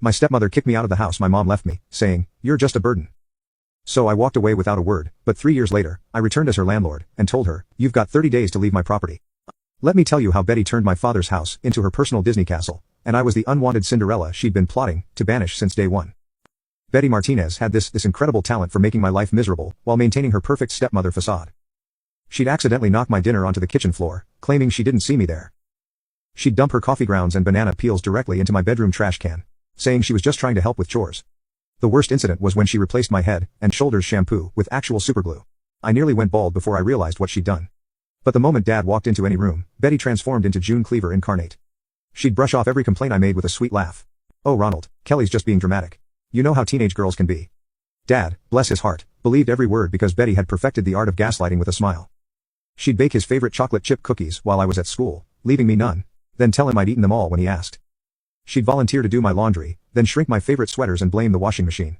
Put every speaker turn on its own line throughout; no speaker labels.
My stepmother kicked me out of the house my mom left me, saying, "You're just a burden." So I walked away without a word, but 3 years later, I returned as her landlord, and told her, "You've got 30 days to leave my property." Let me tell you how Betty turned my father's house into her personal Disney castle, and I was the unwanted Cinderella she'd been plotting to banish since day one. Betty Martinez had this incredible talent for making my life miserable, while maintaining her perfect stepmother facade. She'd accidentally knock my dinner onto the kitchen floor, claiming she didn't see me there. She'd dump her coffee grounds and banana peels directly into my bedroom trash can, saying she was just trying to help with chores. The worst incident was when she replaced my head and shoulders shampoo with actual superglue. I nearly went bald before I realized what she'd done. But the moment Dad walked into any room, Betty transformed into June Cleaver incarnate. She'd brush off every complaint I made with a sweet laugh. "Oh Ronald, Kelly's just being dramatic. You know how teenage girls can be." Dad, bless his heart, believed every word because Betty had perfected the art of gaslighting with a smile. She'd bake his favorite chocolate chip cookies while I was at school, leaving me none, then tell him I'd eaten them all when he asked. She'd volunteer to do my laundry, then shrink my favorite sweaters and blame the washing machine.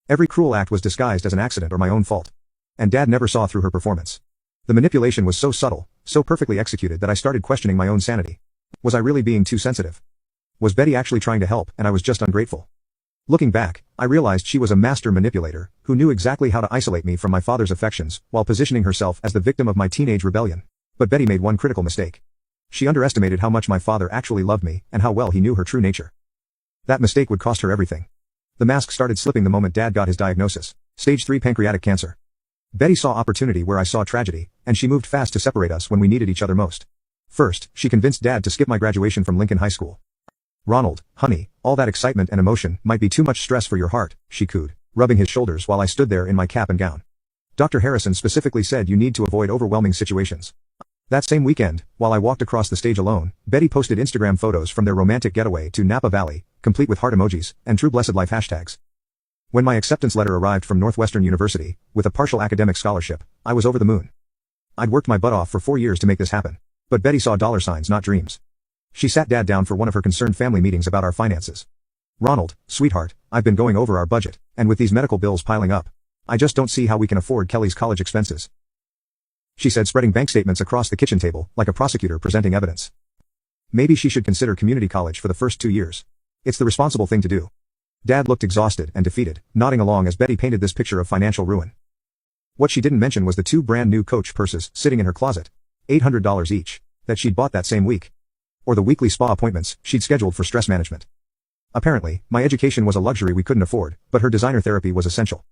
Every cruel act was disguised as an accident or my own fault. And Dad never saw through her performance. The manipulation was so subtle, so perfectly executed that I started questioning my own sanity. Was I really being too sensitive? Was Betty actually trying to help and I was just ungrateful? Looking back, I realized she was a master manipulator, who knew exactly how to isolate me from my father's affections, while positioning herself as the victim of my teenage rebellion. But Betty made one critical mistake. She underestimated how much my father actually loved me, and how well he knew her true nature. That mistake would cost her everything. The mask started slipping the moment Dad got his diagnosis: stage 3 pancreatic cancer. Betty saw opportunity where I saw tragedy, and she moved fast to separate us when we needed each other most. First, she convinced Dad to skip my graduation from Lincoln High School. "Ronald, honey, all that excitement and emotion might be too much stress for your heart," she cooed, rubbing his shoulders while I stood there in my cap and gown. "Dr. Harrison specifically said you need to avoid overwhelming situations." That same weekend, while I walked across the stage alone, Betty posted Instagram photos from their romantic getaway to Napa Valley, complete with heart emojis and true blessed life hashtags. When my acceptance letter arrived from Northwestern University, with a partial academic scholarship, I was over the moon. I'd worked my butt off for 4 years to make this happen. But Betty saw dollar signs, not dreams. She sat Dad down for one of her concerned family meetings about our finances. "Ronald, sweetheart, I've been going over our budget, and with these medical bills piling up, I just don't see how we can afford Kelly's college expenses," she said, spreading bank statements across the kitchen table, like a prosecutor presenting evidence. "Maybe she should consider community college for the first 2 years. It's the responsible thing to do." Dad looked exhausted and defeated, nodding along as Betty painted this picture of financial ruin. What she didn't mention was the 2 brand new Coach purses sitting in her closet, $800 each, that she'd bought that same week. Or the weekly spa appointments she'd scheduled for stress management. Apparently, my education was a luxury we couldn't afford, but her designer therapy was essential.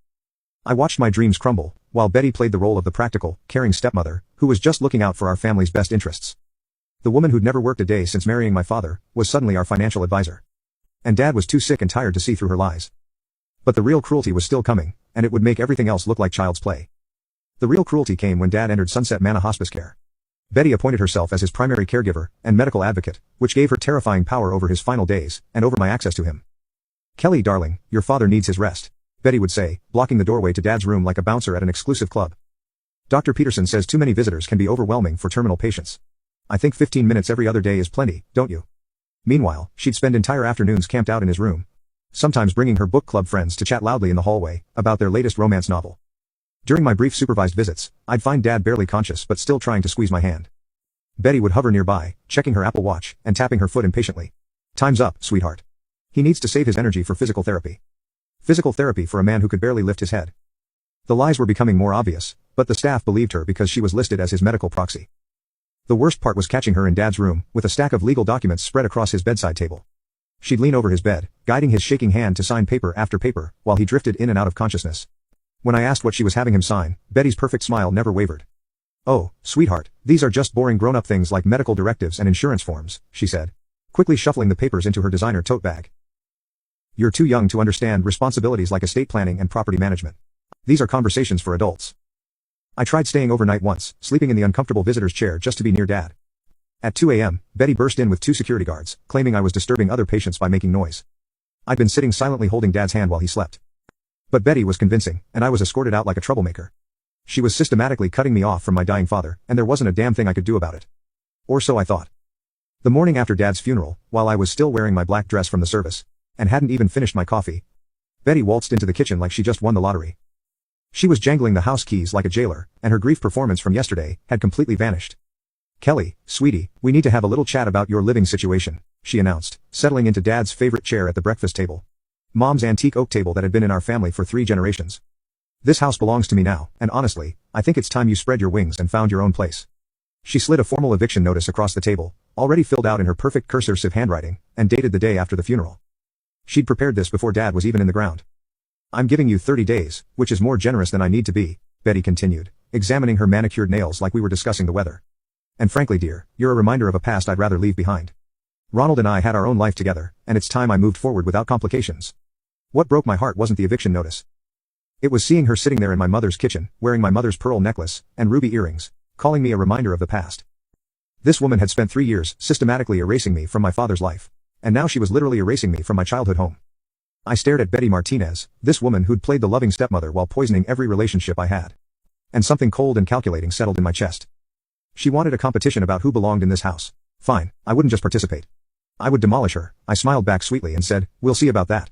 I watched my dreams crumble, while Betty played the role of the practical, caring stepmother, who was just looking out for our family's best interests. The woman who'd never worked a day since marrying my father, was suddenly our financial advisor. And Dad was too sick and tired to see through her lies. But the real cruelty was still coming, and it would make everything else look like child's play. The real cruelty came when Dad entered Sunset Manna Hospice Care. Betty appointed herself as his primary caregiver and medical advocate, which gave her terrifying power over his final days, and over my access to him. "Kelly, darling, your father needs his rest," Betty would say, blocking the doorway to Dad's room like a bouncer at an exclusive club. "Dr. Peterson says too many visitors can be overwhelming for terminal patients. I think 15 minutes every other day is plenty, don't you?" Meanwhile, she'd spend entire afternoons camped out in his room, sometimes bringing her book club friends to chat loudly in the hallway about their latest romance novel. During my brief supervised visits, I'd find Dad barely conscious but still trying to squeeze my hand. Betty would hover nearby, checking her Apple Watch and tapping her foot impatiently. "Time's up, sweetheart. He needs to save his energy for physical therapy." Physical therapy for a man who could barely lift his head. The lies were becoming more obvious, but the staff believed her because she was listed as his medical proxy. The worst part was catching her in Dad's room, with a stack of legal documents spread across his bedside table. She'd lean over his bed, guiding his shaking hand to sign paper after paper, while he drifted in and out of consciousness. When I asked what she was having him sign, Betty's perfect smile never wavered. "Oh, sweetheart, these are just boring grown-up things like medical directives and insurance forms," she said, quickly shuffling the papers into her designer tote bag. "You're too young to understand responsibilities like estate planning and property management. These are conversations for adults." I tried staying overnight once, sleeping in the uncomfortable visitor's chair just to be near Dad. At 2 a.m., Betty burst in with 2 security guards, claiming I was disturbing other patients by making noise. I'd been sitting silently holding Dad's hand while he slept. But Betty was convincing, and I was escorted out like a troublemaker. She was systematically cutting me off from my dying father, and there wasn't a damn thing I could do about it. Or so I thought. The morning after Dad's funeral, while I was still wearing my black dress from the service, and hadn't even finished my coffee, Betty waltzed into the kitchen like she just won the lottery. She was jangling the house keys like a jailer, and her grief performance from yesterday had completely vanished. "Kelly, sweetie, we need to have a little chat about your living situation," she announced, settling into Dad's favorite chair at the breakfast table, Mom's antique oak table that had been in our family for 3 generations. This house belongs to me now, and honestly, I think it's time you spread your wings and found your own place. She slid a formal eviction notice across the table, already filled out in her perfect cursive handwriting, and dated the day after the funeral. She'd prepared this before Dad was even in the ground. I'm giving you 30 days, which is more generous than I need to be, Betty continued, examining her manicured nails like we were discussing the weather. And frankly, dear, you're a reminder of a past I'd rather leave behind. Ronald and I had our own life together, and it's time I moved forward without complications. What broke my heart wasn't the eviction notice. It was seeing her sitting there in my mother's kitchen, wearing my mother's pearl necklace and ruby earrings, calling me a reminder of the past. This woman had spent 3 years systematically erasing me from my father's life, and now she was literally erasing me from my childhood home. I stared at Betty Martinez, this woman who'd played the loving stepmother while poisoning every relationship I had. And something cold and calculating settled in my chest. She wanted a competition about who belonged in this house. Fine, I wouldn't just participate. I would demolish her. I smiled back sweetly and said, we'll see about that.